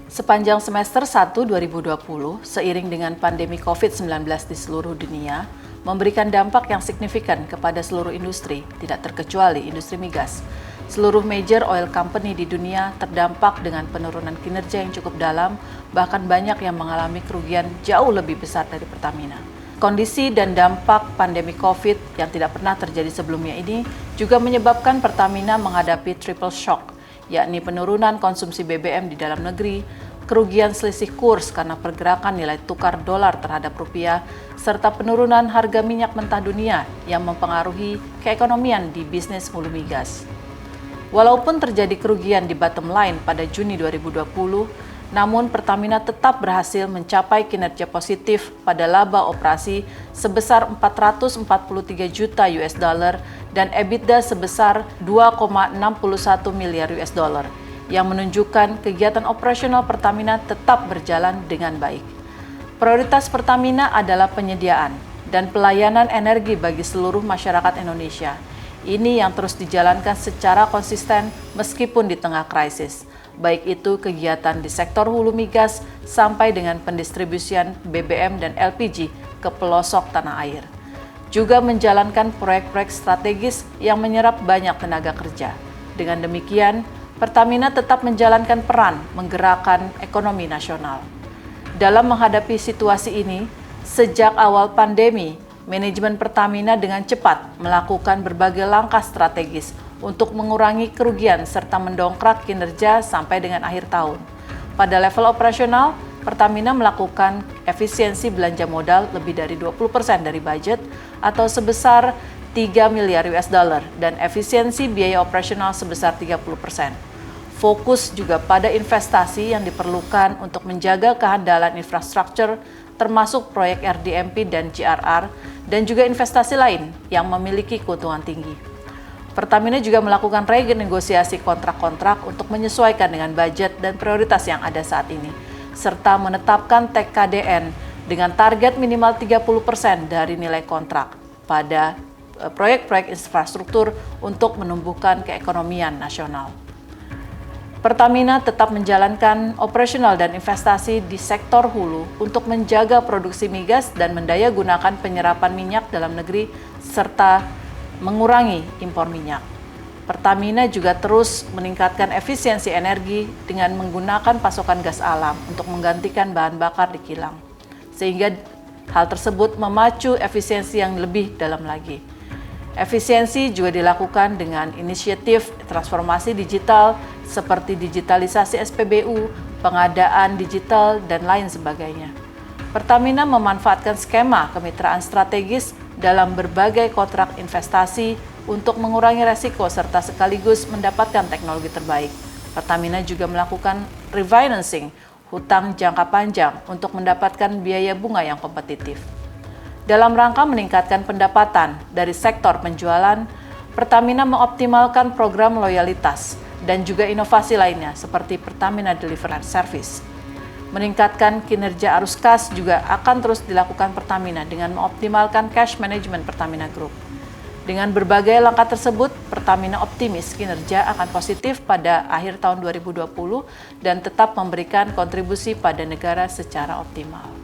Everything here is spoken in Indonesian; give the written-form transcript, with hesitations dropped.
Sepanjang semester 1 2020, seiring dengan pandemi COVID-19 di seluruh dunia, memberikan dampak yang signifikan kepada seluruh industri, tidak terkecuali industri migas. Seluruh major oil company di dunia terdampak dengan penurunan kinerja yang cukup dalam, bahkan banyak yang mengalami kerugian jauh lebih besar dari Pertamina. Kondisi dan dampak pandemi COVID yang tidak pernah terjadi sebelumnya ini juga menyebabkan Pertamina menghadapi triple shock, yakni penurunan konsumsi BBM di dalam negeri, kerugian selisih kurs karena pergerakan nilai tukar dolar terhadap rupiah, serta penurunan harga minyak mentah dunia yang mempengaruhi keekonomian di bisnis hulu migas. Walaupun terjadi kerugian di bottom line pada Juni 2020, namun Pertamina tetap berhasil mencapai kinerja positif pada laba operasi sebesar 443 juta US dollar dan EBITDA sebesar 2,61 miliar US dollar, yang menunjukkan kegiatan operasional Pertamina tetap berjalan dengan baik. Prioritas Pertamina adalah penyediaan dan pelayanan energi bagi seluruh masyarakat Indonesia. Ini yang terus dijalankan secara konsisten meskipun di tengah krisis, baik itu kegiatan di sektor hulu migas sampai dengan pendistribusian BBM dan LPG ke pelosok tanah air. Juga menjalankan proyek-proyek strategis yang menyerap banyak tenaga kerja. Dengan demikian, Pertamina tetap menjalankan peran menggerakkan ekonomi nasional. Dalam menghadapi situasi ini, sejak awal pandemi, manajemen Pertamina dengan cepat melakukan berbagai langkah strategis untuk mengurangi kerugian serta mendongkrak kinerja sampai dengan akhir tahun. Pada level operasional, Pertamina melakukan efisiensi belanja modal lebih dari 20% dari budget atau sebesar 3 miliar US dollar dan efisiensi biaya operasional sebesar 30%. Fokus juga pada investasi yang diperlukan untuk menjaga kehandalan infrastruktur termasuk proyek RDMP dan GRR dan juga investasi lain yang memiliki keuntungan tinggi. Pertamina juga melakukan renegosiasi kontrak-kontrak untuk menyesuaikan dengan budget dan prioritas yang ada saat ini, serta menetapkan TKDN dengan target minimal 30% dari nilai kontrak pada proyek-proyek infrastruktur untuk menumbuhkan keekonomian nasional. Pertamina tetap menjalankan operasional dan investasi di sektor hulu untuk menjaga produksi migas dan mendaya gunakan penyerapan minyak dalam negeri serta mengurangi impor minyak. Pertamina juga terus meningkatkan efisiensi energi dengan menggunakan pasokan gas alam untuk menggantikan bahan bakar di kilang, sehingga hal tersebut memacu efisiensi yang lebih dalam lagi. Efisiensi juga dilakukan dengan inisiatif transformasi digital seperti digitalisasi SPBU, pengadaan digital, dan lain sebagainya. Pertamina memanfaatkan skema kemitraan strategis dalam berbagai kontrak investasi untuk mengurangi resiko serta sekaligus mendapatkan teknologi terbaik. Pertamina juga melakukan refinancing hutang jangka panjang untuk mendapatkan biaya bunga yang kompetitif. Dalam rangka meningkatkan pendapatan dari sektor penjualan, Pertamina mengoptimalkan program loyalitas dan juga inovasi lainnya seperti Pertamina Delivery Service. Meningkatkan kinerja arus kas juga akan terus dilakukan Pertamina dengan mengoptimalkan cash management Pertamina Group. Dengan berbagai langkah tersebut, Pertamina optimis kinerja akan positif pada akhir tahun 2020 dan tetap memberikan kontribusi pada negara secara optimal.